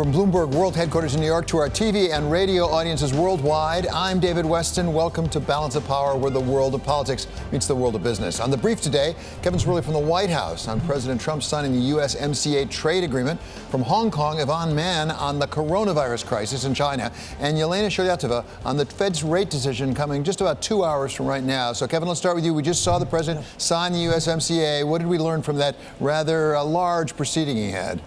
From Bloomberg World Headquarters in New York to our TV and radio audiences worldwide, I'm David Weston. Welcome to Balance of Power, where the world of politics meets the world of business. On the brief today, Kevin Cerulli from the White House on President Trump signing the USMCA trade agreement. From Hong Kong, Yvonne Mann on the coronavirus crisis in China. And Yelena Shalyatova on the Fed's rate decision coming just about 2 hours from right now. So, Kevin, let's start with you. We just saw the president sign the USMCA. What did we learn from that rather large proceeding he had?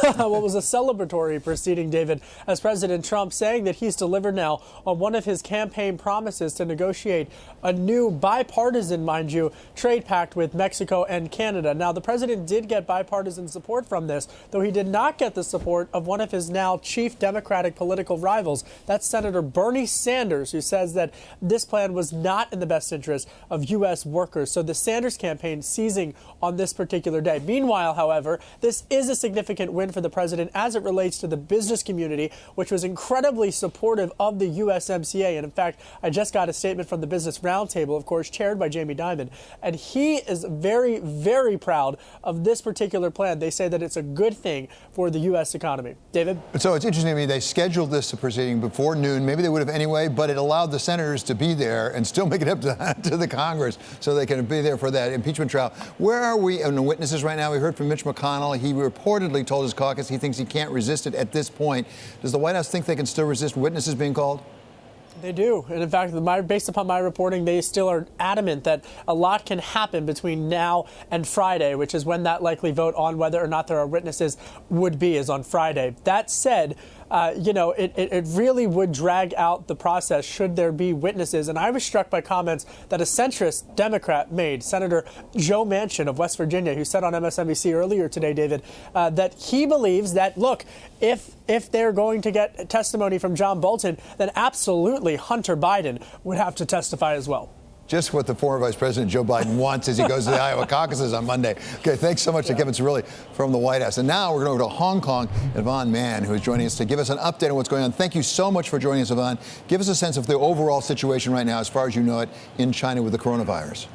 Well, it was a celebratory proceeding, David, as President Trump saying that he's delivered now on one of his campaign promises to negotiate a new bipartisan, mind you, trade pact with Mexico and Canada. Now, the president did get bipartisan support from this, though he did not get the support of one of his now chief Democratic political rivals. That's Senator Bernie Sanders, who says that this plan was not in the best interest of U.S. workers. So the Sanders campaign seizing on this particular day. Meanwhile, however, this is a significant win for the president as it relates to the business community, which was incredibly supportive of the USMCA. And in fact, I just got a statement from the Business Roundtable, of course, chaired by Jamie Dimon, and he is very, very proud of this particular plan. They say that it's a good thing for the U.S. economy. David? So it's interesting to me, they scheduled this proceeding before noon. Maybe they would have anyway, but it allowed the senators to be there and still make it up to the Congress so they can be there for that impeachment trial. Where are we on the witnesses right now? We heard from Mitch McConnell. He reportedly told his caucus he thinks he can't resist it at this point. Does the White House think they can still resist witnesses being called? They do. And in fact, based upon my reporting, they still are adamant that a lot can happen between now and Friday, which is when that likely vote on whether or not there are witnesses would be, is on Friday. That said, it really would drag out the process should there be witnesses. And I was struck by comments that a centrist Democrat made, Senator Joe Manchin of West Virginia, who said on MSNBC earlier today, David, that he believes that, look, if they're going to get testimony from John Bolton, then absolutely Hunter Biden would have to testify as well. Just what the former Vice President Joe Biden wants as he goes to the Iowa Caucuses on Monday. Okay, thanks so much to Kevin Cerulli from the White House. And now we're going to go to Hong Kong, Yvonne Mann, who is joining us to give us an update on what's going on. Thank you so much for joining us, Yvonne. Give us a sense of the overall situation right now, as far as you know it, in China with the coronavirus.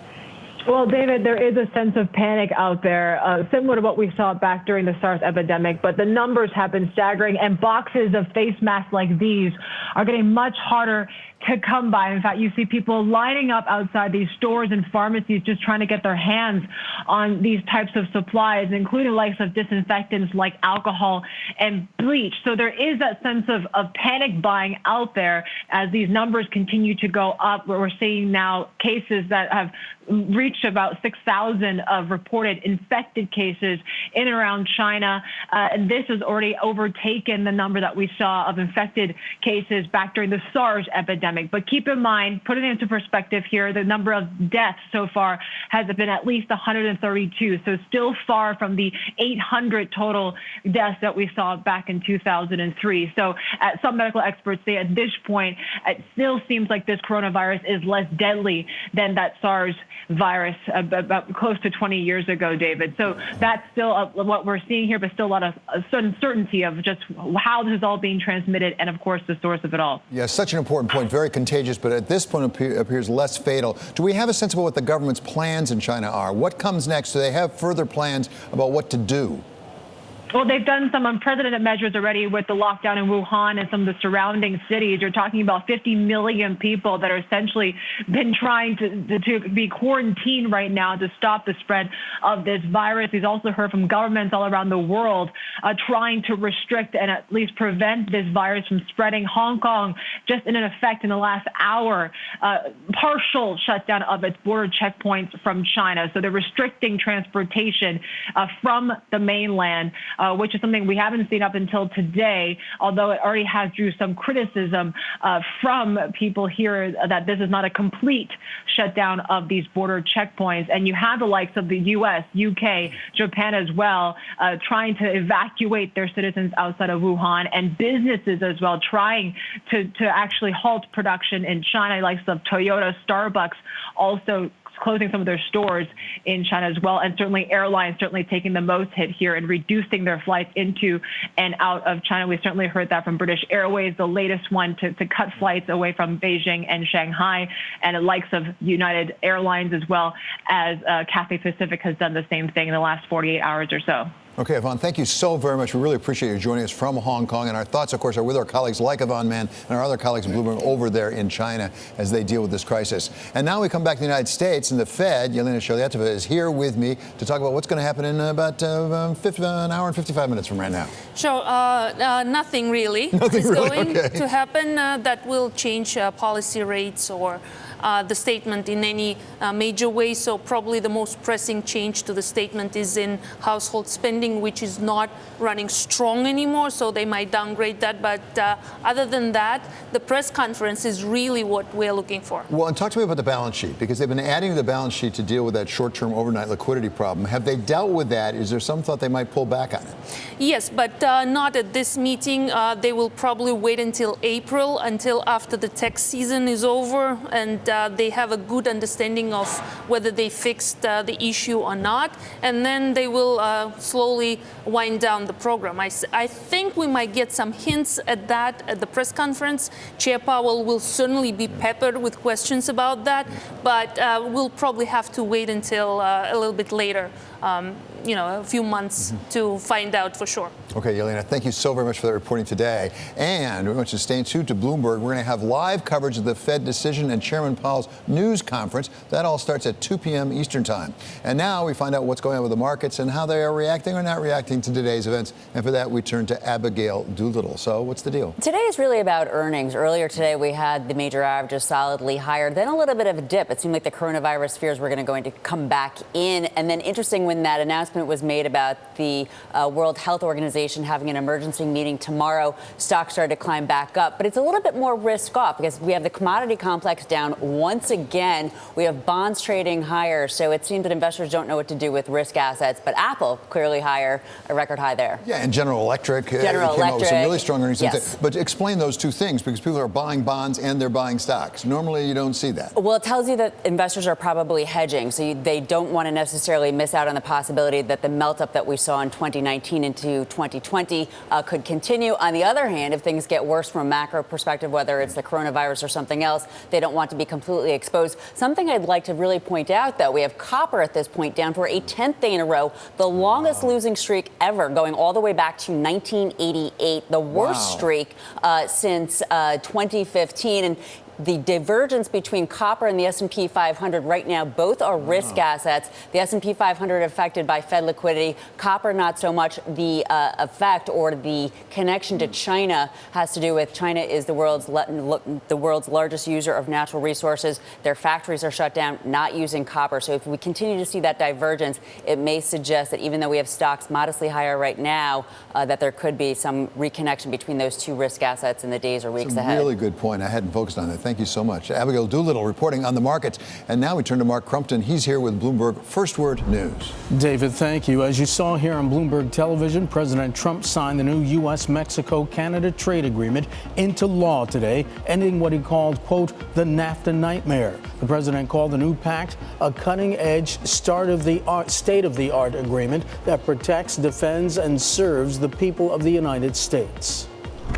Well, David, there is a sense of panic out there, similar to what we saw back during the SARS epidemic. But the numbers have been staggering, and boxes of face masks like these are getting much harder to come by. In fact, you see people lining up outside these stores and pharmacies just trying to get their hands on these types of supplies, including likes of disinfectants like alcohol and bleach. So there is that sense of panic buying out there as these numbers continue to go up, where we're seeing now cases that have reached about 6,000 of reported infected cases in and around China. And this has already overtaken the number that we saw of infected cases back during the SARS epidemic. But keep in mind, putting it into perspective here, the number of deaths so far has been at least 132. So still far from the 800 total deaths that we saw back in 2003. So some medical experts say at this point, it still seems like this coronavirus is less deadly than that SARS virus about close to 20 years ago, David. So that's still what we're seeing here, but still a lot of uncertainty of just how this is all being transmitted and, of course, the source of it all. Yeah, such an important point. Very contagious, but at this point appears less fatal. Do we have a sense of what the government's plans in China are? What comes next? Do they have further plans about what to do? Well, they've done some unprecedented measures already with the lockdown in Wuhan and some of the surrounding cities. You're talking about 50 million people that are essentially been trying to be quarantined right now to stop the spread of this virus. We've also heard from governments all around the world trying to restrict and at least prevent this virus from spreading. Hong Kong, just in effect in the last hour, partial shutdown of its border checkpoints from China. So they're restricting transportation from the mainland. Which is something we haven't seen up until today, although it already has drew some criticism from people here that this is not a complete shutdown of these border checkpoints. And you have the likes of the U.S., UK, Japan as well, trying to evacuate their citizens outside of Wuhan, and businesses as well trying to actually halt production in China, likes of Toyota, Starbucks, also closing some of their stores in China as well. And certainly airlines certainly taking the most hit here and reducing their flights into and out of China. We certainly heard that from British Airways, the latest one to cut flights away from Beijing and Shanghai, and the likes of United Airlines as well as Cathay Pacific has done the same thing in the last 48 hours or so. Okay, Yvonne, thank you so very much. We really appreciate you joining us from Hong Kong. And our thoughts, of course, are with our colleagues like Yvonne Mann and our other colleagues in Bloomberg over there in China as they deal with this crisis. And now we come back to the United States, and the Fed, Yelena Shaliatova, is here with me to talk about what's going to happen in about an hour and 55 minutes from right now. Sure. Nothing really Nothing is really? going Okay. to happen that will change policy rates or the statement in any major way. So probably the most pressing change to the statement is in household spending, which is not running strong anymore. So they might downgrade that. But other than that, the press conference is really what we're looking for. Well, and talk to me about the balance sheet, because they've been adding to the balance sheet to deal with that short-term overnight liquidity problem. Have they dealt with that? Is there some thought they might pull back on it? Yes, but not at this meeting. They will probably wait until April, until after the tax season is over, and they have a good understanding of whether they fixed the issue or not, and then they will slowly wind down the program. I think we might get some hints at that at the press conference. Chair Powell will certainly be peppered with questions about that, but we'll probably have to wait until a little bit later. A few months to find out for sure. Okay, Yelena, thank you so very much for that reporting today. And we want you to stay tuned to Bloomberg. We're going to have live coverage of the Fed decision and Chairman Powell's news conference. That all starts at 2 p.m. Eastern Time. And now we find out what's going on with the markets and how they are reacting or not reacting to today's events. And for that, we turn to Abigail Doolittle. So what's the deal? Today is really about earnings. Earlier today, we had the major averages solidly higher, then a little bit of a dip. It seemed like the coronavirus fears were going to come back in. And then interesting when that announcement was made about the World Health Organization having an emergency meeting tomorrow, stocks started to climb back up. But it's a little bit more risk off because we have the commodity complex down once again. We have bonds trading higher. So it seems that investors don't know what to do with risk assets. But Apple clearly higher, a record high there. Yeah, and General Electric came out with some really strong earnings. Yes. But explain those two things, because people are buying bonds and they're buying stocks. Normally, you don't see that. Well, it tells you that investors are probably hedging. So they don't want to necessarily miss out on the possibility that the melt-up that we saw in 2019 into 2020 could continue. On the other hand, if things get worse from a macro perspective, whether it's the coronavirus or something else, they don't want to be completely exposed. Something I'd like to really point out, though, we have copper at this point down for a 10th day in a row, the longest losing streak ever, going all the way back to 1988, the worst streak since 2015. And the divergence between copper and the S&P 500 right now, both are risk assets. The S&P 500 affected by Fed liquidity, copper not so much. The effect or the connection to China has to do with China is the world's largest user of natural resources. Their factories are shut down, not using copper. So if we continue to see that divergence, it may suggest that even though we have stocks modestly higher right now, that there could be some reconnection between those two risk assets in the days or weeks ahead. Really good point. I hadn't focused on that. Thank you so much. Abigail Doolittle reporting on the markets. And now we turn to Mark Crumpton. He's here with Bloomberg First Word News. David, thank you. As you saw here on Bloomberg Television, President Trump signed the new U.S.-Mexico-Canada trade agreement into law today, ending what he called, quote, the NAFTA nightmare. The president called the new pact a cutting-edge, state-of-the-art agreement that protects, defends, and serves the people of the United States.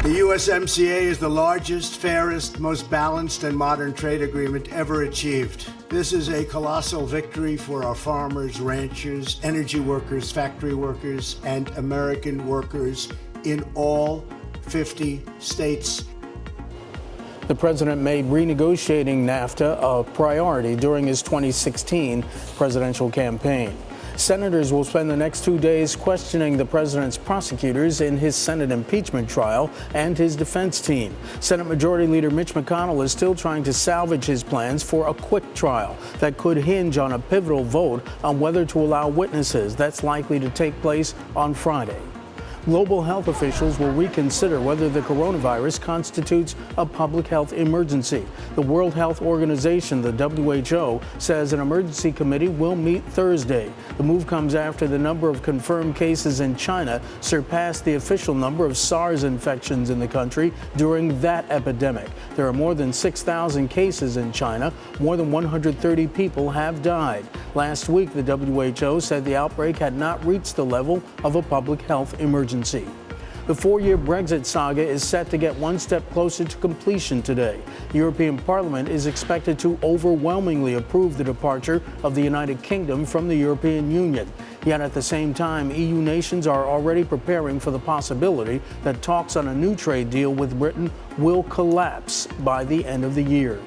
The USMCA is the largest, fairest, most balanced and modern trade agreement ever achieved. This is a colossal victory for our farmers, ranchers, energy workers, factory workers, and American workers in all 50 states. The president made renegotiating NAFTA a priority during his 2016 presidential campaign. Senators will spend the next 2 days questioning the president's prosecutors in his Senate impeachment trial and his defense team. Senate Majority Leader Mitch McConnell is still trying to salvage his plans for a quick trial that could hinge on a pivotal vote on whether to allow witnesses. That's likely to take place on Friday. Global health officials will reconsider whether the coronavirus constitutes a public health emergency. The World Health Organization, the WHO, says an emergency committee will meet Thursday. The move comes after the number of confirmed cases in China surpassed the official number of SARS infections in the country during that epidemic. There are more than 6,000 cases in China. More than 130 people have died. Last week, the WHO said the outbreak had not reached the level of a public health emergency. The 4-year Brexit saga is set to get one step closer to completion today. The European Parliament is expected to overwhelmingly approve the departure of the United Kingdom from the European Union. Yet at the same time, EU nations are already preparing for the possibility that talks on a new trade deal with Britain will collapse by the end of the year.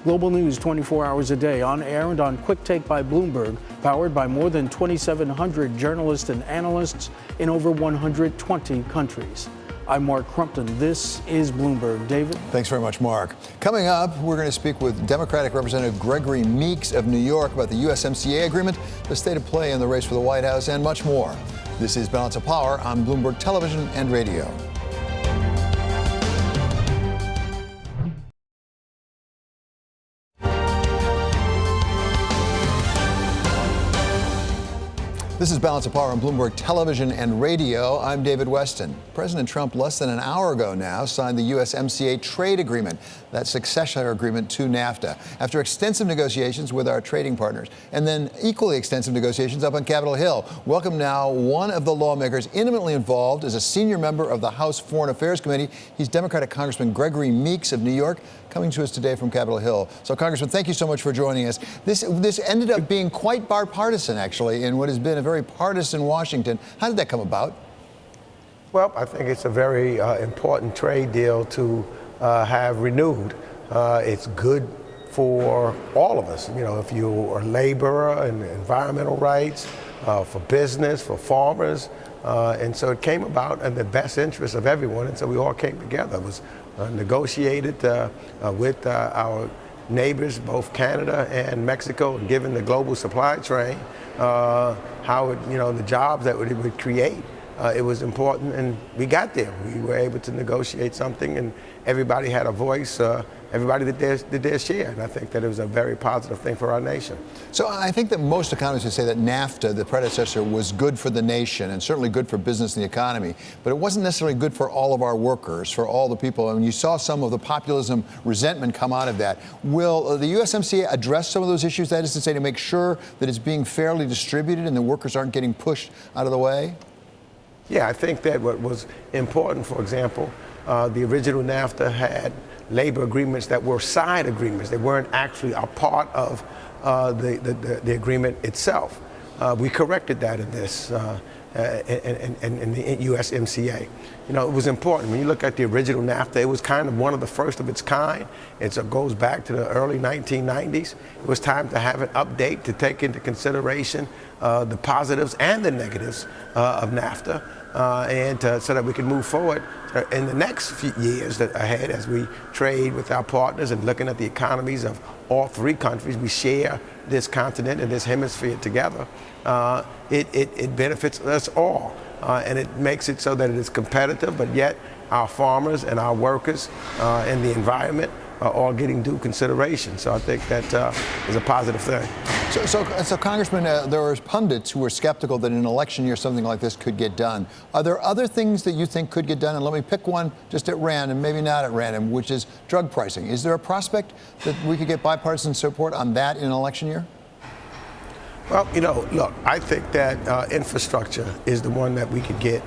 Global news 24 hours a day, on air and on Quick Take by Bloomberg, powered by more than 2,700 journalists and analysts in over 120 countries. I'm Mark Crumpton. This is Bloomberg. David? Thanks very much, Mark. Coming up, we're going to speak with Democratic Representative Gregory Meeks of New York about the USMCA agreement, the state of play in the race for the White House, and much more. This is Balance of Power on Bloomberg Television and Radio. This is Balance of Power on Bloomberg Television and Radio. I'm David Weston. President Trump, less than an hour ago now, signed the USMCA trade agreement, that successor agreement to NAFTA, after extensive negotiations with our trading partners, and then equally extensive negotiations up on Capitol Hill. Welcome now one of the lawmakers intimately involved as a senior member of the House Foreign Affairs Committee. He's Democratic Congressman Gregory Meeks of New York, coming to us today from Capitol Hill. So, Congressman, thank you so much for joining us. This ended up being quite bipartisan, actually, in what has been a very partisan Washington. How did that come about? Well, I think it's a very important trade deal to have renewed. It's good for all of us. You know, if you are a laborer and environmental rights, for business, for farmers. And so it came about in the best interest of everyone. And so we all came together. It was negotiated with our neighbors, both Canada and Mexico, given the global supply chain, how it, the jobs that it would create. It was important, and we got there. We were able to negotiate something, and everybody had a voice. Everybody did their share, and I think that it was a very positive thing for our nation. So I think that most economists would say that NAFTA, the predecessor, was good for the nation and certainly good for business and the economy, but it wasn't necessarily good for all of our workers, for all the people. I mean, you saw some of the populism, resentment come out of that. Will the USMCA address some of those issues, that is to say, to make sure that it's being fairly distributed and the workers aren't getting pushed out of the way? Yeah, I think that what was important, for example, the original NAFTA had labor agreements that were side agreements. They weren't actually a part of the agreement itself. We corrected that in this, in the USMCA. You know, it was important. When you look at the original NAFTA, it was kind of one of the first of its kind. It goes back to the early 1990s. It was time to have an update to take into consideration the positives and the negatives of NAFTA. So that we can move forward in the next few years ahead as we trade with our partners and looking at the economies of all three countries. We share this continent and this hemisphere together. It benefits us all, and it makes it so that it is competitive, but yet our farmers and our workers and the environment are all getting due consideration. So I think that is a positive thing. So Congressman, there were pundits who were skeptical that in an election year something like this could get done. Are there other things that you think could get done? And let me pick one just at random, maybe not at random, which is drug pricing. Is there a prospect that we could get bipartisan support on that in an election year? Well, look, I think that infrastructure is the one that we could get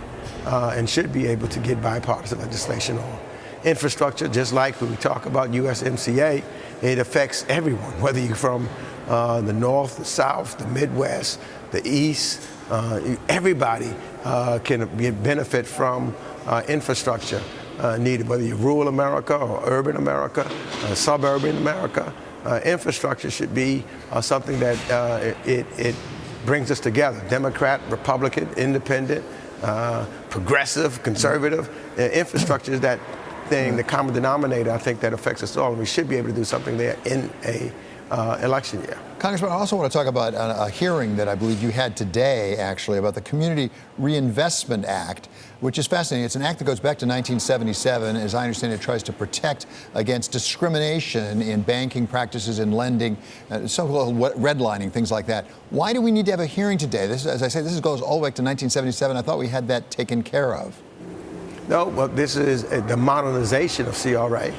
and should be able to get bipartisan legislation on. Infrastructure, just like when we talk about USMCA, it affects everyone, whether you're from the North, the South, the Midwest, the East. Everybody can benefit from infrastructure needed, whether you're rural America or urban America, suburban America. Infrastructure should be something that it brings us together. Democrat, Republican, independent, progressive, conservative. Infrastructure is that thing, the common denominator, I think, that affects us all, and we should be able to do something there in a election year. Congressman, I also want to talk about a hearing that I believe you had today, actually, about the Community Reinvestment Act, which is fascinating. It's an act that goes back to 1977. As I understand it, tries to protect against discrimination in banking practices and lending, so-called redlining, things like that. Why do we need to have a hearing today? This, as I say, this goes all the way back to 1977. I thought we had that taken care of. No, well, this is the modernization of CRA.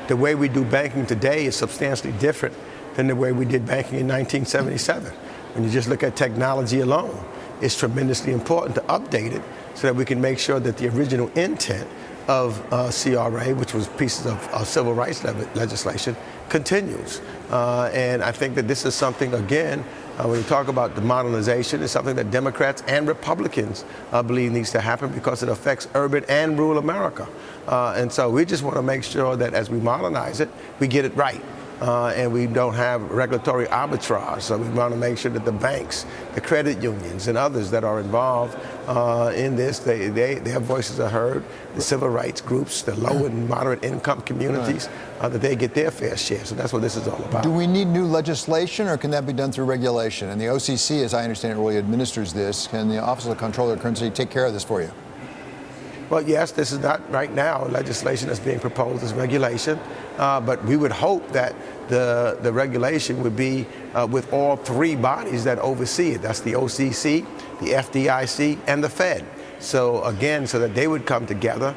The way we do banking today is substantially different than the way we did banking in 1977. When you just look at technology alone, it's tremendously important to update it so that we can make sure that the original intent of CRA, which was pieces of civil rights legislation, continues. And I think that this is something, again, when you talk about the modernization, it's something that Democrats and Republicans believe needs to happen because it affects urban and rural America. And so we just want to make sure that as we modernize it, we get it right. And we don't have regulatory arbitrage. So we want to make sure that the banks, the credit unions, and others that are involved in this, their voices are heard. The civil rights groups, the low and moderate income communities, that they get their fair share. So that's what this is all about. Do we need new legislation, or can that be done through regulation? And the OCC, as I understand it, really administers this. Can the Office of the Comptroller of the Currency take care of this for you? Well, yes, this is not right now legislation that's being proposed as regulation, but we would hope that the regulation would be with all three bodies that oversee it. That's the OCC, the FDIC, and the Fed. So again, so that they would come together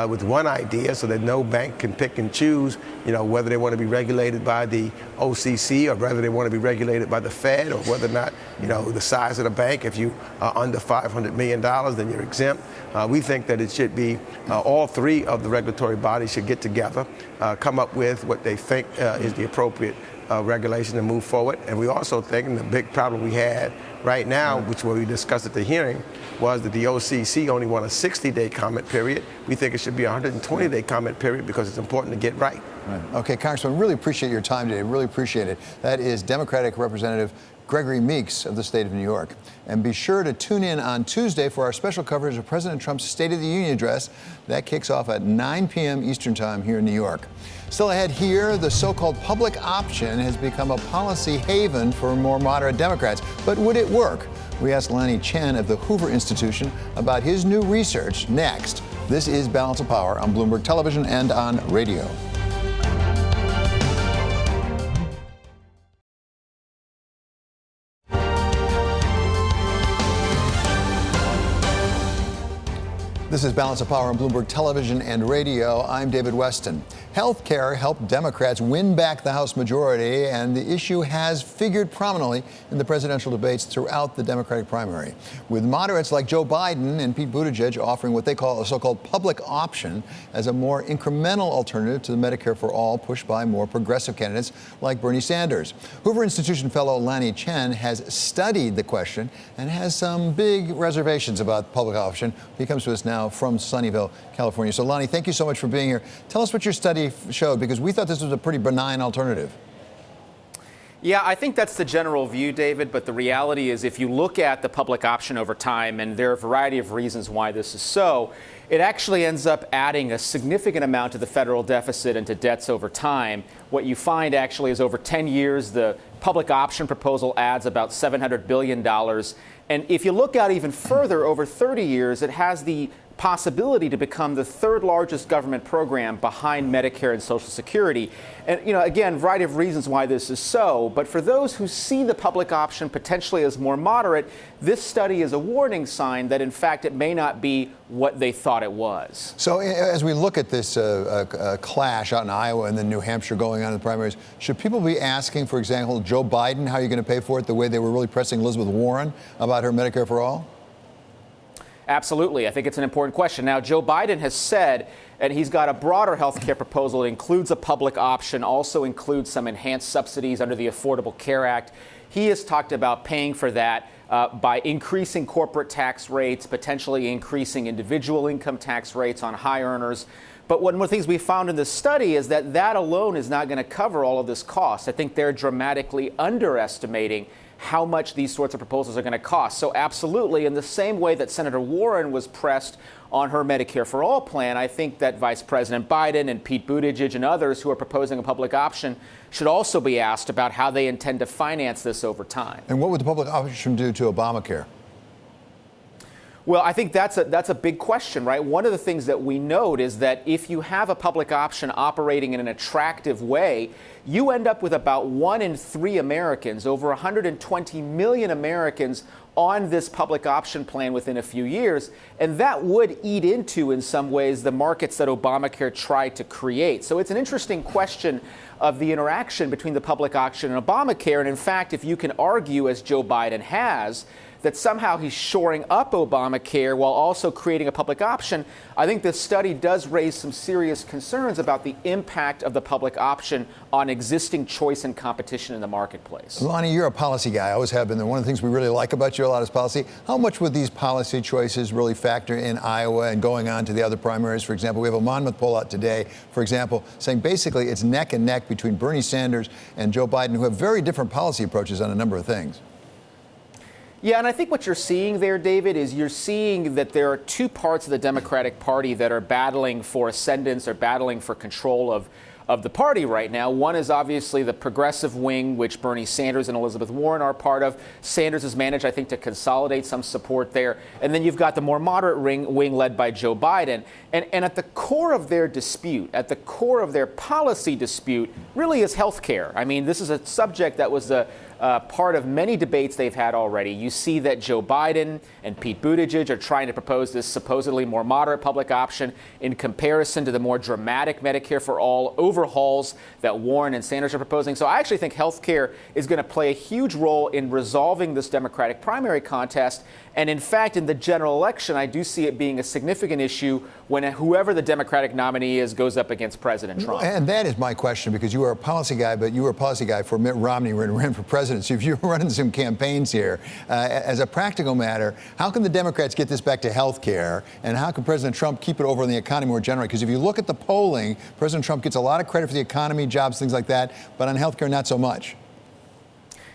with one idea so that no bank can pick and choose, whether they want to be regulated by the OCC or whether they want to be regulated by the Fed, or whether or not, the size of the bank. If you are under $500 million, then you're exempt. We think that it should be all three of the regulatory bodies should get together, come up with what they think is the appropriate regulation to move forward. And we also think, and the big problem we had right now, which we discussed at the hearing, was that the OCC only want a 60-day comment period. We think it should be a 120-day comment period because it's important to get right. Okay, Congressman, really appreciate your time today. Really appreciate it. That is Democratic Representative Gregory Meeks of the state of New York. And be sure to tune in on Tuesday for our special coverage of President Trump's State of the Union address. That kicks off at 9 p.m. Eastern Time here in New York. Still ahead here, the so-called public option has become a policy haven for more moderate Democrats. But would it work? We asked Lanny Chen of the Hoover Institution about his new research next. This is Balance of Power on Bloomberg Television and on radio. This is Balance of Power on Bloomberg Television and radio. I'm David Weston. Health care helped Democrats win back the House majority, and the issue has figured prominently in the presidential debates throughout the Democratic primary. With moderates like Joe Biden and Pete Buttigieg offering what they call a so-called public option as a more incremental alternative to the Medicare for All pushed by more progressive candidates like Bernie Sanders. Hoover Institution fellow Lanny Chen has studied the question and has some big reservations about public option. He comes to us now from Sunnyvale, California. So, Lonnie, thank you so much for being here. Tell us what your study showed, because we thought this was a pretty benign alternative. Yeah, I think that's the general view, David, but the reality is if you look at the public option over time, and there are a variety of reasons why this is so, it actually ends up adding a significant amount to the federal deficit and to debts over time. What you find actually is over 10 years, the public option proposal adds about $700 billion. And if you look out even further, over 30 years, it has the possibility to become the third largest government program behind Medicare and Social Security. And, again, a variety of reasons why this is so. But for those who see the public option potentially as more moderate, this study is a warning sign that, in fact, it may not be what they thought it was. So as we look at this clash out in Iowa and then New Hampshire going on in the primaries, should people be asking, for example, Joe Biden, how are you going to pay for it, the way they were really pressing Elizabeth Warren about her Medicare for All? Absolutely. I think it's an important question. Now, Joe Biden has said, and he's got a broader health care proposal that includes a public option, also includes some enhanced subsidies under the Affordable Care Act. He has talked about paying for that by increasing corporate tax rates, potentially increasing individual income tax rates on high earners. But one of the things we found in this study is that that alone is not going to cover all of this cost. I think they're dramatically underestimating how much these sorts of proposals are going to cost. So absolutely, in the same way that Senator Warren was pressed on her Medicare for All plan, I think that Vice President Biden and Pete Buttigieg and others who are proposing a public option should also be asked about how they intend to finance this over time. And what would the public option do to Obamacare? Well, I think that's a big question, right? One of the things that we note is that if you have a public option operating in an attractive way, you end up with about 1 in 3 Americans, over 120 million Americans on this public option plan within a few years. And that would eat into, in some ways, the markets that Obamacare tried to create. So it's an interesting question of the interaction between the public option and Obamacare. And in fact, if you can argue, as Joe Biden has, that somehow he's shoring up Obamacare while also creating a public option, I think this study does raise some serious concerns about the impact of the public option on existing choice and competition in the marketplace. Lonnie, you're a policy guy. I always have been there. One of the things we really like about you a lot is policy. How much would these policy choices really factor in Iowa and going on to the other primaries? For example, we have a Monmouth poll out today, for example, saying basically it's neck and neck between Bernie Sanders and Joe Biden, who have very different policy approaches on a number of things. Yeah, and I think what you're seeing there, David, is you're seeing that there are two parts of the Democratic Party that are battling for ascendance or battling for control of the party right now. One is obviously the progressive wing, which Bernie Sanders and Elizabeth Warren are part of. Sanders has managed, I think, to consolidate some support there. And then you've got the more moderate wing led by Joe Biden. And at the core of their dispute, at the core of their policy dispute, really is health care. I mean, this is a subject that was part of many debates they've had already. You see that Joe Biden and Pete Buttigieg are trying to propose this supposedly more moderate public option in comparison to the more dramatic Medicare for All overhauls that Warren and Sanders are proposing. So I actually think health care is going to play a huge role in resolving this Democratic primary contest. And in fact, in the general election, I do see it being a significant issue when whoever the Democratic nominee is goes up against President Trump. And that is my question, because you are a policy guy, but you were a policy guy for Mitt Romney when he ran for president. So if you're running some campaigns here, as a practical matter, how can the Democrats get this back to health care? And how can President Trump keep it over on the economy more generally? Because if you look at the polling, President Trump gets a lot of credit for the economy, jobs, things like that, but on health care, not so much.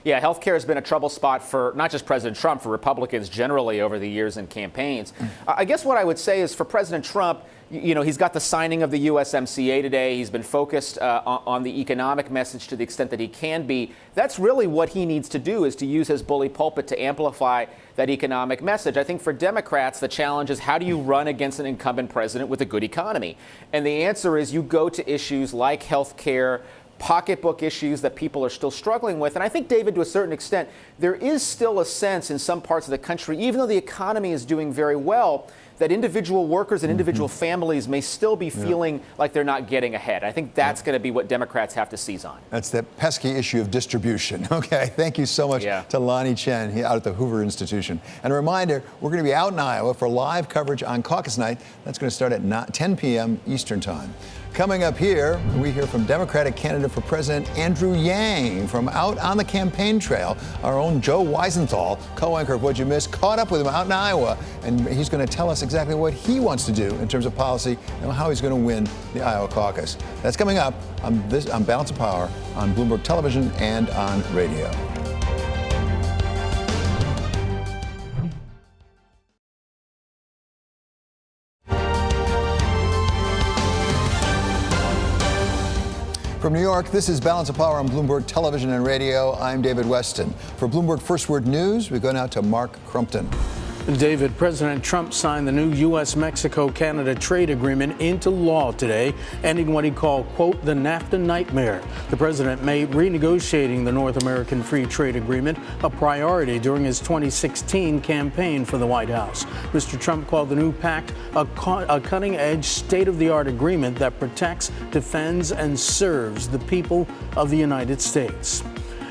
Yeah, healthcare has been a trouble spot for not just President Trump, for Republicans generally over the years in campaigns. I guess what I would say is for President Trump, you know, he's got the signing of the USMCA today. He's been focused on the economic message to the extent that he can be. That's really what he needs to do, is to use his bully pulpit to amplify that economic message. I think for Democrats, the challenge is how do you run against an incumbent president with a good economy? And the answer is you go to issues like health care, pocketbook issues that people are still struggling with. And I think, David, to a certain extent, there is still a sense in some parts of the country, even though the economy is doing very well, that individual workers and individual families may still be feeling like they're not getting ahead. I think that's going to be what Democrats have to seize on. That's that pesky issue of distribution. Okay, thank you so much to Lonnie Chen out at the Hoover Institution. And a reminder, we're going to be out in Iowa for live coverage on caucus night. That's going to start at 10 p.m. Eastern Time. Coming up here, we hear from Democratic candidate for president Andrew Yang from out on the campaign trail. Our own Joe Weisenthal, co-anchor of What'd You Miss, caught up with him out in Iowa, and he's going to tell us exactly what he wants to do in terms of policy and how he's going to win the Iowa caucus. That's coming up on Balance of Power on Bloomberg Television and on radio. From New York, this is Balance of Power on Bloomberg Television and Radio. I'm David Weston. For Bloomberg First Word News, we go now to Mark Crumpton. David, President Trump signed the new U.S.-Mexico-Canada trade agreement into law today, ending what he called, quote, the NAFTA nightmare. The president made renegotiating the North American Free Trade Agreement a priority during his 2016 campaign for the White House. Mr. Trump called the new pact a cutting-edge, state-of-the-art agreement that protects, defends, and serves the people of the United States.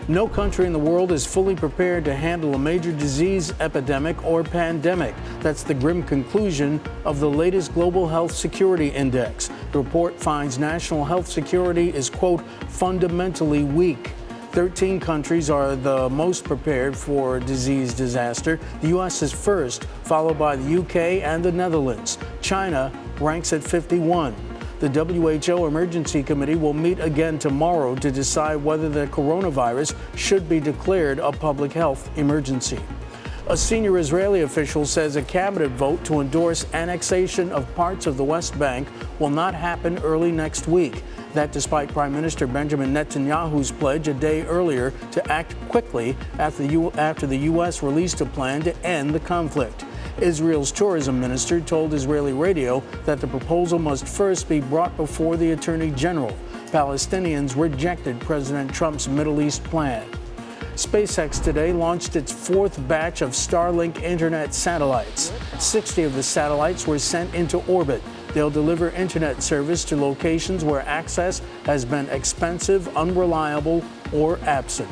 No country in the world is fully prepared to handle a major disease epidemic or pandemic. That's the grim conclusion of the latest Global Health Security Index. The report finds national health security is, quote, fundamentally weak. 13 countries are the most prepared for disease disaster. The U.S. is first, followed by the U.K. and the Netherlands. China ranks at 51. The WHO Emergency Committee will meet again tomorrow to decide whether the coronavirus should be declared a public health emergency. A senior Israeli official says a cabinet vote to endorse annexation of parts of the West Bank will not happen early next week. That despite Prime Minister Benjamin Netanyahu's pledge a day earlier to act quickly after the U.S. released a plan to end the conflict. Israel's tourism minister told Israeli radio that the proposal must first be brought before the Attorney General. Palestinians rejected President Trump's Middle East plan. SpaceX today launched its fourth batch of Starlink internet satellites. 60 of the satellites were sent into orbit. They'll deliver internet service to locations where access has been expensive, unreliable, or absent.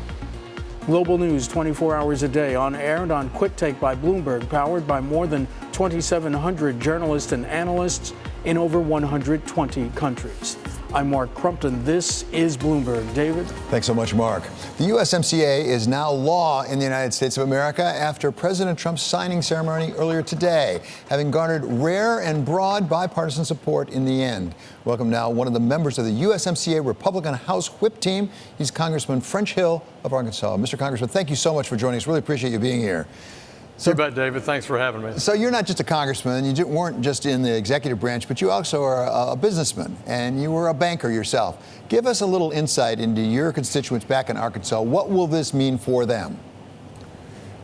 Global news 24 hours a day, on air and on Quick Take by Bloomberg, powered by more than 2,700 journalists and analysts in over 120 countries. I'm Mark Crumpton. This is Bloomberg. David? Thanks so much, Mark. The USMCA is now law in the United States of America after President Trump's signing ceremony earlier today, having garnered rare and broad bipartisan support in the end. Welcome now one of the members of the USMCA Republican House Whip team. He's Congressman French Hill of Arkansas. Mr. Congressman, thank you so much for joining us. Really appreciate you being here. You bet, David. Thanks for having me. So you're not just a congressman. You weren't just in the executive branch, but you also are a businessman, and you were a banker yourself. Give us a little insight into your constituents back in Arkansas. What will this mean for them?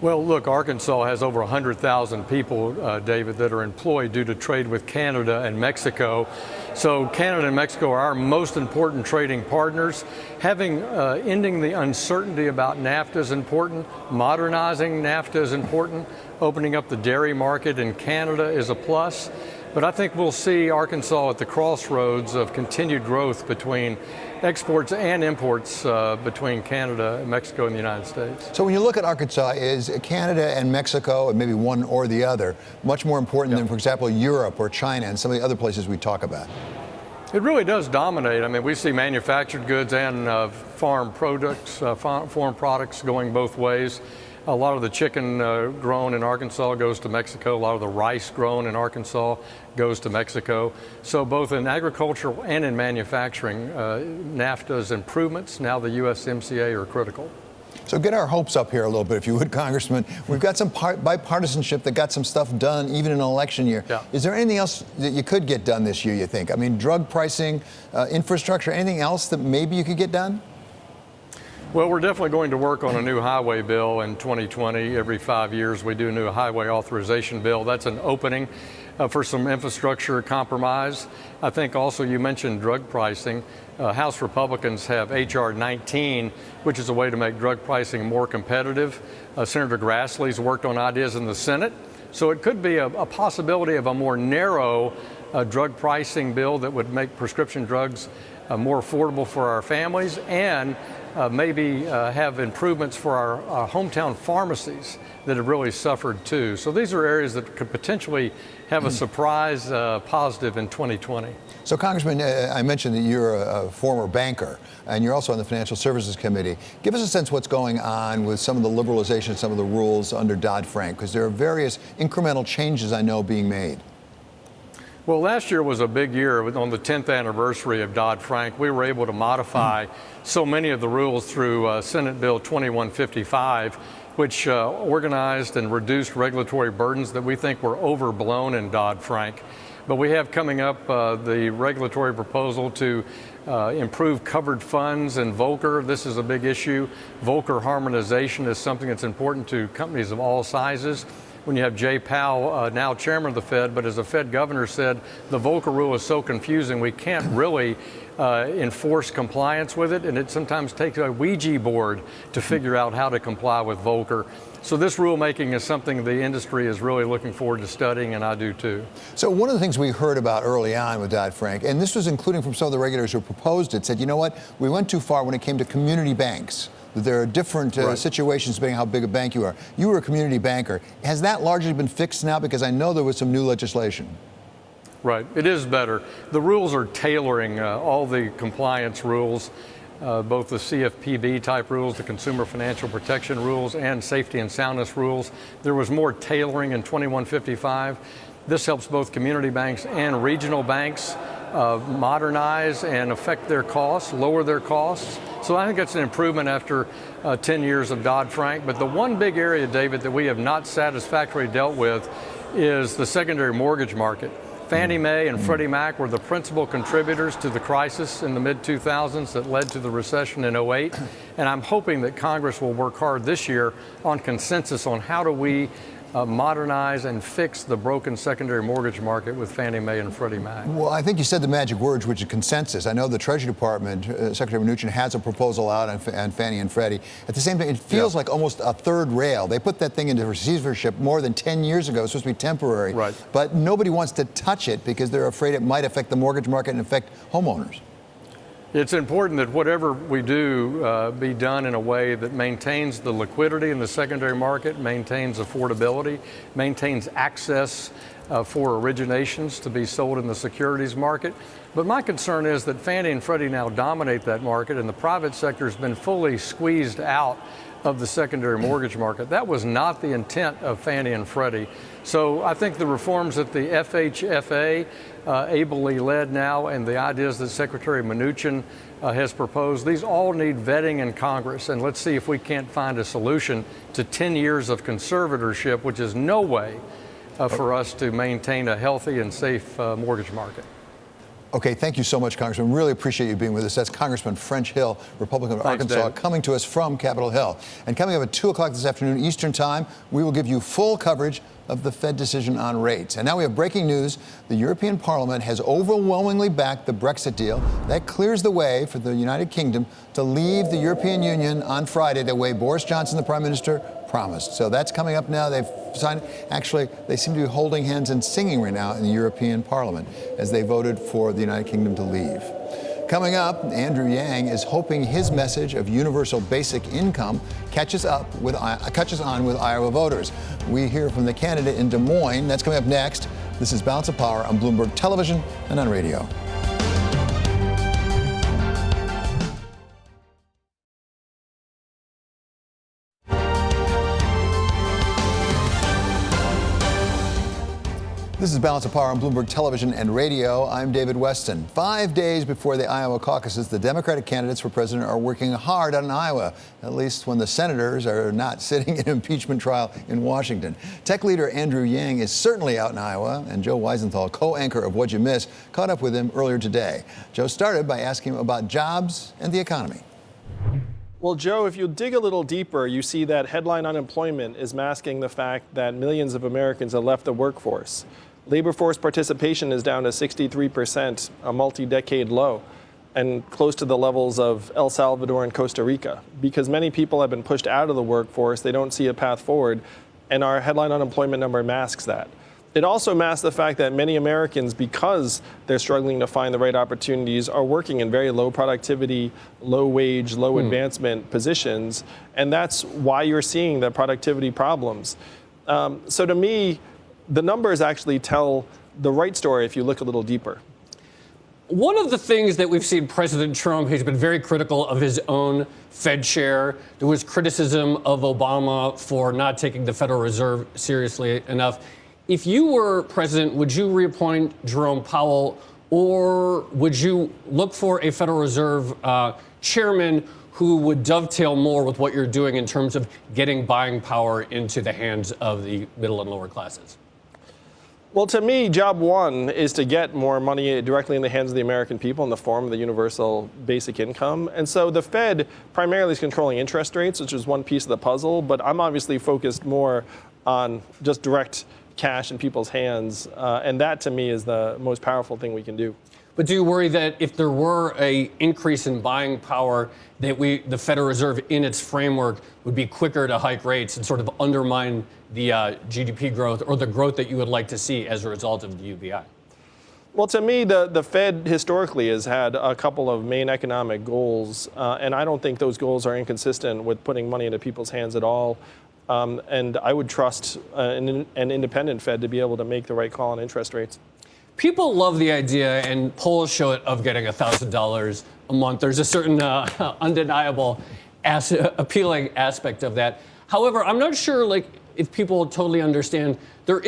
Well, look, Arkansas has over 100,000 people, David, that are employed due to trade with Canada and Mexico. So Canada and Mexico are our most important trading partners. Ending the uncertainty about NAFTA is important. Modernizing NAFTA is important. Opening up the dairy market in Canada is a plus. But I think we'll see Arkansas at the crossroads of continued growth between exports and imports between Canada, Mexico, and the United States. So when you look at Arkansas, is Canada and Mexico, and maybe one or the other, much more important than, for example, Europe or China and some of the other places we talk about? It really does dominate. I mean, we see manufactured goods and farm products, foreign products going both ways. A lot of the chicken grown in Arkansas goes to Mexico. A lot of the rice grown in Arkansas goes to Mexico. So both in agriculture and in manufacturing, NAFTA's improvements, now the USMCA, are critical. So get our hopes up here a little bit, if you would, Congressman. We've got some bipartisanship that got some stuff done even in an election year. Yeah. Is there anything else that you could get done this year, you think? I mean, drug pricing, infrastructure, anything else that maybe you could get done? Well, we're definitely going to work on a new highway bill in 2020. Every 5 years, we do a new highway authorization bill. That's an opening for some infrastructure compromise. I think also you mentioned drug pricing. House Republicans have H.R. 19, which is a way to make drug pricing more competitive. Senator Grassley's worked on ideas in the Senate. So it could be a possibility of a more narrow drug pricing bill that would make prescription drugs more affordable for our families and maybe have improvements for our hometown pharmacies that have really suffered too. So these are areas that could potentially have a surprise positive in 2020. So, Congressman, I mentioned that you're a former banker, and you're also on the Financial Services Committee. Give us a sense what's going on with some of the liberalization, some of the rules under Dodd-Frank, because there are various incremental changes I know being made. Well, last year was a big year. On the 10th anniversary of Dodd-Frank, we were able to modify so many of the rules through Senate Bill 2155, which organized and reduced regulatory burdens that we think were overblown in Dodd-Frank. But we have coming up the regulatory proposal to improve covered funds and Volcker. This is a big issue. Volcker harmonization is something that's important to companies of all sizes. When you have Jay Powell, now chairman of the Fed, but as the Fed governor said, the Volcker rule is so confusing we can't really enforce compliance with it, and it sometimes takes a Ouija board to figure out how to comply with Volcker. So this rulemaking is something the industry is really looking forward to studying, and I do too. So one of the things we heard about early on with Dodd-Frank, and this was including from some of the regulators who proposed it, said, you know what, we went too far when it came to community banks. There are different situations depending on how big a bank you are. You were a community banker. Has that largely been fixed now? Because I know there was some new legislation. Right. It is better. The rules are tailoring all the compliance rules, both the CFPB type rules, the Consumer Financial Protection rules, and safety and soundness rules. There was more tailoring in 2155. This helps both community banks and regional banks modernize and affect their costs, lower their costs. So I think that's an improvement after 10 years of Dodd-Frank. But the one big area, David, that we have not satisfactorily dealt with is the secondary mortgage market. Fannie Mae and Freddie Mac were the principal contributors to the crisis in the mid-2000s that led to the recession in 2008. And I'm hoping that Congress will work hard this year on consensus on how do we modernize and fix the broken secondary mortgage market with Fannie Mae and Freddie Mac. Well, I think you said the magic words, which is consensus. I know the Treasury Department, Secretary Mnuchin, has a proposal out on Fannie and Freddie. At the same time, it feels like almost a third rail. They put that thing into receivership more than 10 years ago. It's supposed to be temporary. Right. But nobody wants to touch it because they're afraid it might affect the mortgage market and affect homeowners. It's important that whatever we do be done in a way that maintains the liquidity in the secondary market, maintains affordability, maintains access for originations to be sold in the securities market. But my concern is that Fannie and Freddie now dominate that market, and the private sector has been fully squeezed out of the secondary mortgage market. That was not the intent of Fannie and Freddie. So I think the reforms that the FHFA ably led now, and the ideas that Secretary Mnuchin has proposed, these all need vetting in Congress. And let's see if we can't find a solution to 10 years of conservatorship, which is no way for us to maintain a healthy and safe mortgage market. Okay, thank you so much, Congressman. Really appreciate you being with us. That's Congressman French Hill, Republican of Arkansas, David. coming to us from Capitol Hill. And coming up at 2 o'clock this afternoon Eastern Time, we will give you full coverage of the Fed decision on rates. And now we have breaking news. The European Parliament has overwhelmingly backed the Brexit deal. That clears the way for the United Kingdom to leave the European Union on Friday, the way Boris Johnson, the Prime Minister, promised. So that's coming up now. They've signed. Actually, they seem to be holding hands and singing right now in the European Parliament as they voted for the United Kingdom to leave. Coming up, Andrew Yang is hoping his message of universal basic income catches on with Iowa voters. We hear from the candidate in Des Moines. That's coming up next. This is Balance of Power on Bloomberg Television and on radio. This is Balance of Power on Bloomberg Television and radio. I'm David Weston. 5 days before the Iowa caucuses, the Democratic candidates for president are working hard on Iowa, at least when the senators are not sitting in an impeachment trial in Washington. Tech leader Andrew Yang is certainly out in Iowa, and Joe Weisenthal, co-anchor of What'd You Miss, caught up with him earlier today. Joe started by asking him about jobs and the economy. Well, Joe, if you dig a little deeper, you see that headline unemployment is masking the fact that millions of Americans have left the workforce. Labor force participation is down to 63%, a multi-decade low, and close to the levels of El Salvador and Costa Rica. Because many people have been pushed out of the workforce, they don't see a path forward, and our headline unemployment number masks that. It also masks the fact that many Americans, because they're struggling to find the right opportunities, are working in very low productivity, low wage, low advancement positions, and that's why you're seeing the productivity problems. So to me, the numbers actually tell the right story if you look a little deeper. One of the things that we've seen President Trump, he's been very critical of his own Fed chair. There was criticism of Obama for not taking the Federal Reserve seriously enough. If you were president, would you reappoint Jerome Powell, or would you look for a Federal Reserve chairman who would dovetail more with what you're doing in terms of getting buying power into the hands of the middle and lower classes? Well, to me, job one is to get more money directly in the hands of the American people in the form of the universal basic income. And so the Fed primarily is controlling interest rates, which is one piece of the puzzle. But I'm obviously focused more on just direct cash in people's hands. And that, to me, is the most powerful thing we can do. But do you worry that if there were an increase in buying power, that the Federal Reserve in its framework would be quicker to hike rates and sort of undermine the GDP growth or the growth that you would like to see as a result of the UBI? Well, to me, the Fed historically has had a couple of main economic goals, and I don't think those goals are inconsistent with putting money into people's hands at all. And I would trust an independent Fed to be able to make the right call on interest rates. People love the idea, and polls show it, of getting $1,000 a month. There's a certain undeniable appealing aspect of that. However, I'm not sure if people totally understand there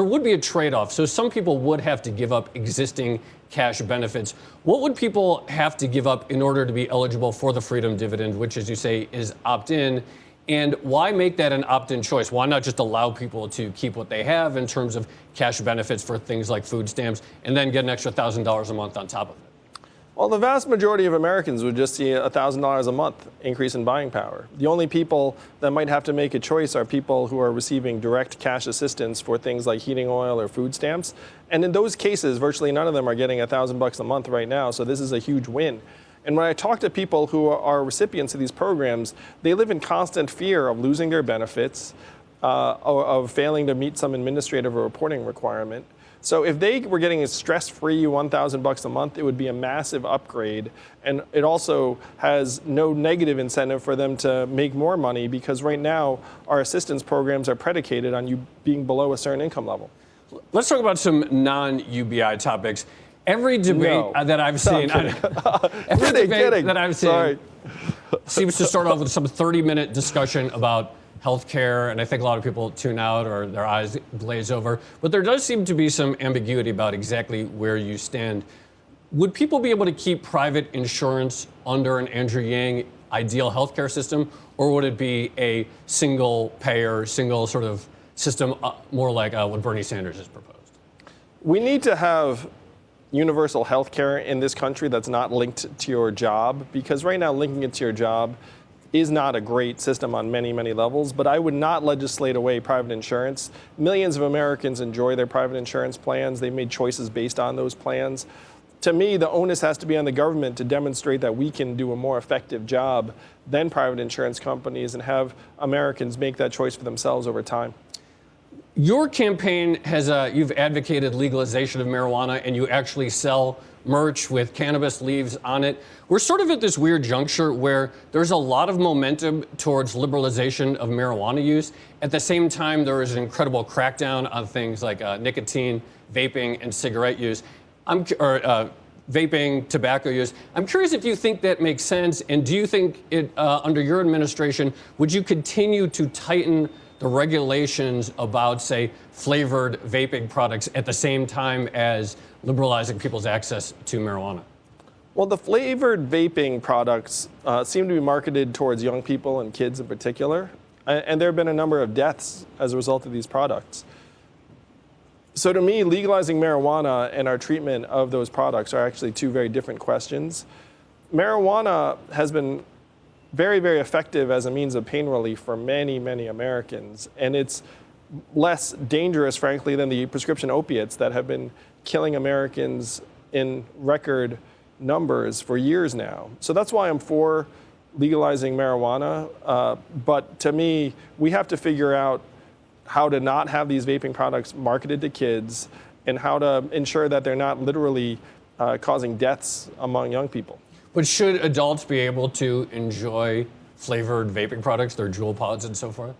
would be a trade-off. So some people would have to give up existing cash benefits. What would people have to give up in order to be eligible for the freedom dividend, which, as you say, is opt-in? And why make that an opt-in choice? Why not just allow people to keep what they have in terms of cash benefits for things like food stamps and then get an extra $1,000 a month on top of it? Well, the vast majority of Americans would just see $1,000 a month increase in buying power. The only people that might have to make a choice are people who are receiving direct cash assistance for things like heating oil or food stamps. And in those cases, virtually none of them are getting $1,000 a month right now. So this is a huge win. And when I talk to people who are recipients of these programs, they live in constant fear of losing their benefits, or of failing to meet some administrative or reporting requirement. So if they were getting a stress-free $1,000 a month, it would be a massive upgrade. And it also has no negative incentive for them to make more money, because right now our assistance programs are predicated on you being below a certain income level. Let's talk about some non-UBI topics. Every debate that I've seen, every debate that I've seen seems to start off with some 30-minute discussion about healthcare, and I think a lot of people tune out or their eyes glaze over. But there does seem to be some ambiguity about exactly where you stand. Would people be able to keep private insurance under an Andrew Yang ideal healthcare system, or would it be a single payer, single sort of system, more like what Bernie Sanders has proposed? We need to have universal health care in this country that's not linked to your job, because right now linking it to your job is not a great system on many, many levels. But I would not legislate away private insurance. Millions of Americans enjoy their private insurance plans. They made choices based on those plans. To me, the onus has to be on the government to demonstrate that we can do a more effective job than private insurance companies and have Americans make that choice for themselves over time. Your campaign has, you've advocated legalization of marijuana, and you actually sell merch with cannabis leaves on it. We're sort of at this weird juncture where there's a lot of momentum towards liberalization of marijuana use. At the same time, there is an incredible crackdown on things like nicotine, vaping, and cigarette use. Vaping, tobacco use. I'm curious if you think that makes sense, and do you think it, under your administration, would you continue to tighten the regulations about, say, flavored vaping products at the same time as liberalizing people's access to marijuana? Well, the flavored vaping products seem to be marketed towards young people and kids in particular, and there have been a number of deaths as a result of these products. So to me, legalizing marijuana and our treatment of those products are actually two very different questions. Marijuana has been very, very effective as a means of pain relief for many, many Americans. And it's less dangerous, frankly, than the prescription opiates that have been killing Americans in record numbers for years now. So that's why I'm for legalizing marijuana. But to me, we have to figure out how to not have these vaping products marketed to kids and how to ensure that they're not literally causing deaths among young people. But should adults be able to enjoy flavored vaping products, their Juul pods and so forth?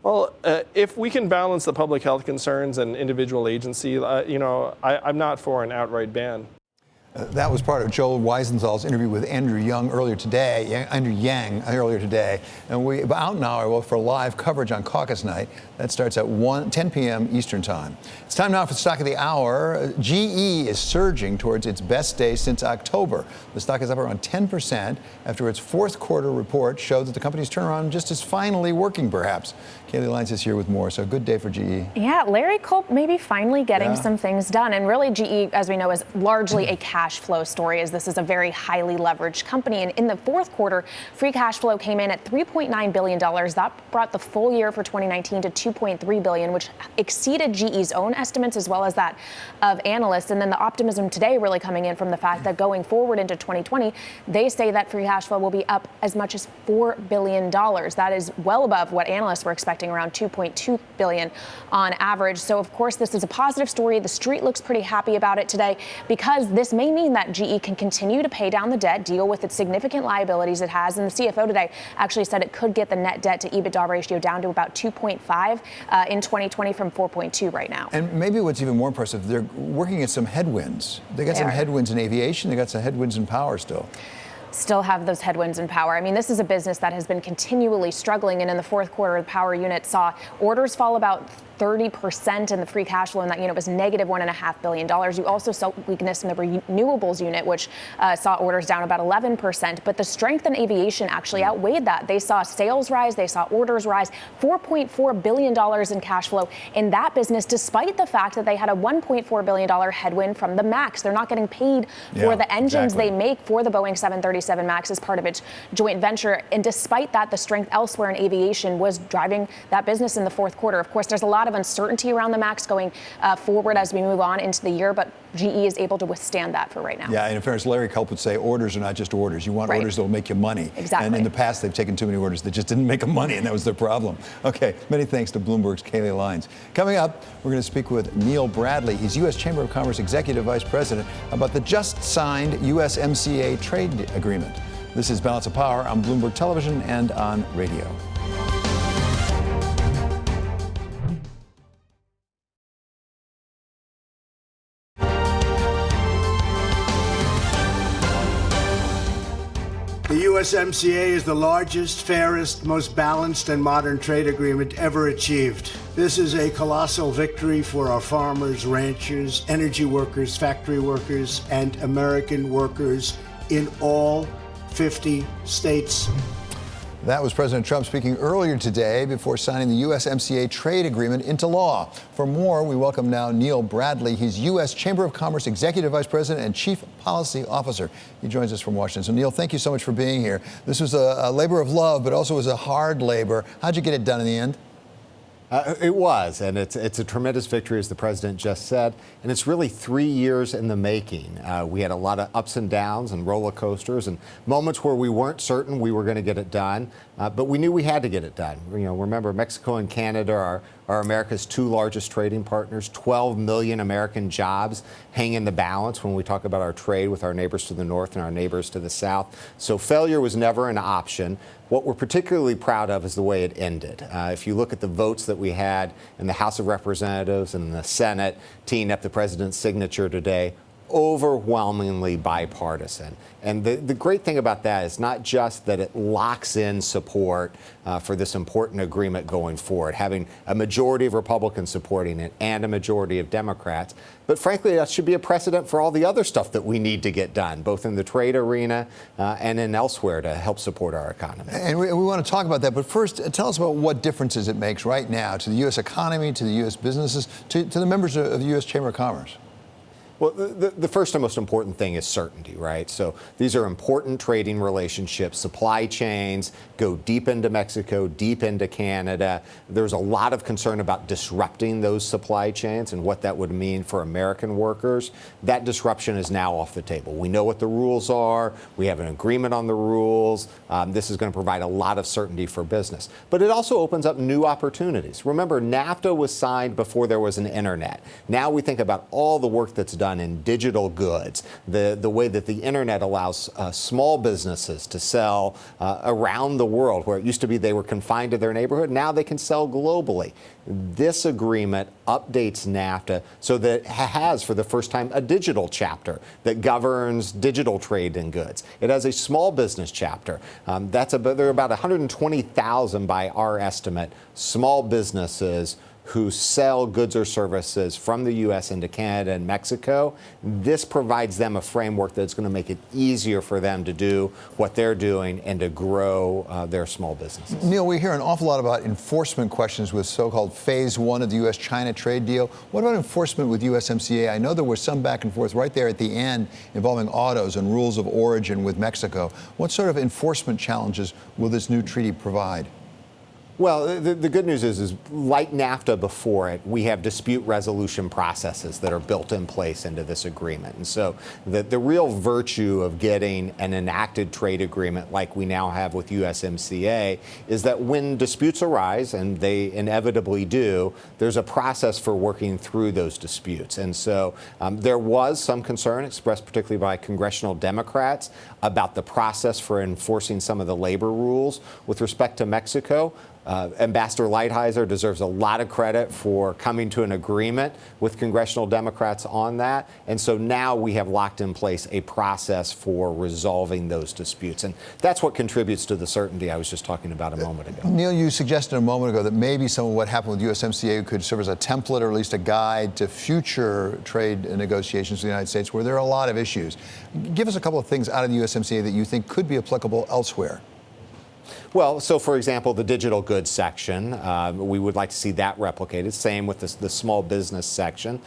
Well, if we can balance the public health concerns and individual agency, I'm not for an outright ban. That was part of Joel Weisenthal's interview with Andrew Yang earlier today, And we're out now for live coverage on caucus night. That starts at 10 p.m. Eastern time. It's time now for the stock of the hour. GE is surging towards its best day since October. The stock is up around 10% after its fourth quarter report showed that the company's turnaround just is finally working, perhaps. Kaylee Lyons is here with more. So good day for GE. Yeah, Larry Culp maybe finally getting some things done. And really, GE, as we know, is largely a cash flow story, as this is a very highly leveraged company. And in the fourth quarter, free cash flow came in at $3.9 billion. That brought the full year for 2019 to $2.3 billion, which exceeded GE's own estimates as well as that of analysts. And then the optimism today really coming in from the fact that going forward into 2020, they say that free cash flow will be up as much as $4 billion. That is well above what analysts were expecting, around $2.2 billion on average. So, of course, this is a positive story. The street looks pretty happy about it today because this may mean that GE can continue to pay down the debt, deal with its significant liabilities it has. And the CFO today actually said it could get the net debt to EBITDA ratio down to about 2.5 in 2020 from 4.2 right now. And maybe what's even more impressive, they're working at some headwinds. They got some headwinds in aviation. They got some headwinds in power still have those headwinds in power. I mean, this is a business that has been continually struggling, and in the fourth quarter, the power unit saw orders fall about 30%, and the free cash flow in that unit was negative $1.5 billion. You also saw weakness in the renewables unit, which saw orders down about 11%. But the strength in aviation actually outweighed that. They saw sales rise, they saw orders rise, $4.4 billion in cash flow in that business, despite the fact that they had a $1.4 billion headwind from the MAX. They're not getting paid for the engines they make for the Boeing 737 MAX as part of its joint venture. And despite that, the strength elsewhere in aviation was driving that business in the fourth quarter. Of course, there's a lot of uncertainty around the MAX going forward as we move on into the year, but GE is able to withstand that for right now. Yeah, and in fairness, Larry Culp would say orders are not just orders. You want orders that will make you money. Exactly. And in the past, they've taken too many orders that just didn't make them money, and that was their problem. Okay, many thanks to Bloomberg's Kayleigh Lyons. Coming up, we're going to speak with Neil Bradley. He's U.S. Chamber of Commerce Executive Vice President about the just signed USMCA trade agreement. This is Balance of Power on Bloomberg Television and on radio. The USMCA is the largest, fairest, most balanced, and modern trade agreement ever achieved. This is a colossal victory for our farmers, ranchers, energy workers, factory workers, and American workers in all 50 states. That was President Trump speaking earlier today before signing the USMCA trade agreement into law. For more, we welcome now Neil Bradley. He's U.S. Chamber of Commerce Executive Vice President and Chief Policy Officer. He joins us from Washington. So, Neil, thank you so much for being here. This was a labor of love, but also was a hard labor. How'd you get it done in the end? It was, and it's a tremendous victory, as the president just said, and it's really 3 years in the making. We had a lot of ups and downs and roller coasters and moments where we weren't certain we were going to get it done, but we knew we had to get it done. You know, remember, Mexico and Canada are America's two largest trading partners. 12 million American jobs hang in the balance when we talk about our trade with our neighbors to the north and our neighbors to the south. So failure was never an option. What we're particularly proud of is the way it ended. If you look at the votes that we had in the House of Representatives and the Senate teeing up the president's signature today, overwhelmingly bipartisan. And the great thing about that is not just that it locks in support for this important agreement going forward, having a majority of Republicans supporting it and a majority of Democrats, but frankly, that should be a precedent for all the other stuff that we need to get done, both in the trade arena and in elsewhere to help support our economy. And we want to talk about that, but first, tell us about what differences it makes right now to the U.S. economy, to the U.S. businesses, to the members of the U.S. Chamber of Commerce. Well, the first and most important thing is certainty, right? So these are important trading relationships. Supply chains go deep into Mexico, deep into Canada. There's a lot of concern about disrupting those supply chains and what that would mean for American workers. That disruption is now off the table. We know what the rules are. We have an agreement on the rules. This is going to provide a lot of certainty for business. But it also opens up new opportunities. Remember, NAFTA was signed before there was an internet. Now we think about all the work that's done in digital goods, the way that the internet allows small businesses to sell around the world, where it used to be they were confined to their neighborhood. Now they can sell globally. This agreement updates NAFTA so that it has, for the first time, a digital chapter that governs digital trade in goods. It has a small business chapter. There are about 120,000, by our estimate, small businesses who sell goods or services from the U.S. into Canada and Mexico. This provides them a framework that's going to make it easier for them to do what they're doing and to grow their small businesses. Neil, we hear an awful lot about enforcement questions with so-called Phase 1 of the U.S.-China trade deal. What about enforcement with USMCA? I know there was some back and forth right there at the end involving autos and rules of origin with Mexico. What sort of enforcement challenges will this new treaty provide? Well, the good news is like NAFTA before it, we have dispute resolution processes that are built in place into this agreement. And so the real virtue of getting an enacted trade agreement like we now have with USMCA is that when disputes arise, and they inevitably do, there's a process for working through those disputes. And so there was some concern expressed particularly by congressional Democrats about the process for enforcing some of the labor rules with respect to Mexico. Ambassador Lighthizer deserves a lot of credit for coming to an agreement with congressional Democrats on that. And so now we have locked in place a process for resolving those disputes. And that's what contributes to the certainty I was just talking about a moment ago. Neil, you suggested a moment ago that maybe some of what happened with USMCA could serve as a template or at least a guide to future trade negotiations with the United States where there are a lot of issues. Give us a couple of things out of the USMCA that you think could be applicable elsewhere. Well, so for example, the digital goods section, we would like to see that replicated. Same with the small business section.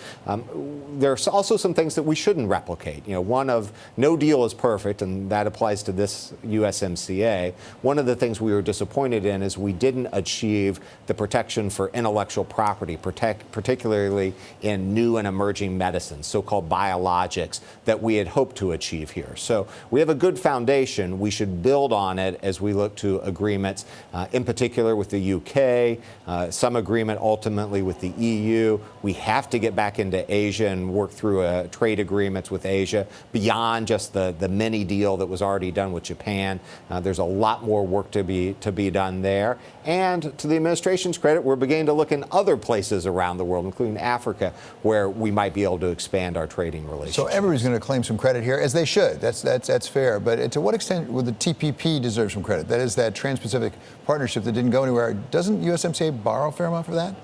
There's also some things that we shouldn't replicate. One of no deal is perfect, and that applies to this USMCA. One of the things we were disappointed in is we didn't achieve the protection for intellectual property, particularly in new and emerging medicines, so-called biologics, that we had hoped to achieve here. So we have a good foundation. We should build on it as we look to agreements, in particular with the UK, some agreement ultimately with the EU. We have to get back into Asia and work through trade agreements with Asia beyond just the mini deal that was already done with Japan. There's a lot more work to be done there. And to the administration's credit, we're beginning to look in other places around the world, including Africa, where we might be able to expand our trading relations. So everybody's going to claim some credit here, as they should. That's fair. But to what extent would the TPP deserve some credit? That is that Trans-Pacific Partnership that didn't go anywhere. Doesn't USMCA borrow a fair amount for that?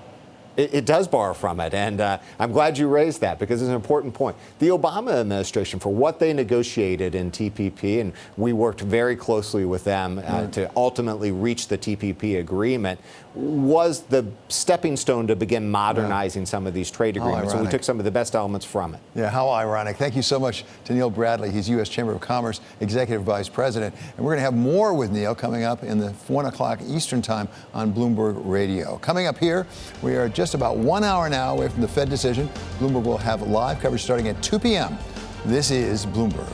It does borrow from it, and I'm glad you raised that because it's an important point. The Obama administration, for what they negotiated in TPP, and we worked very closely with them to ultimately reach the TPP agreement, was the stepping stone to begin modernizing some of these trade agreements, and we took some of the best elements from it. Yeah, how ironic. Thank you so much to Neil Bradley. He's U.S. Chamber of Commerce Executive Vice President, and we're going to have more with Neil coming up in the 1 o'clock Eastern Time on Bloomberg Radio. Coming up here, we are just about 1 hour now away from the Fed decision. Bloomberg will have live coverage starting at 2 p.m. This is Bloomberg.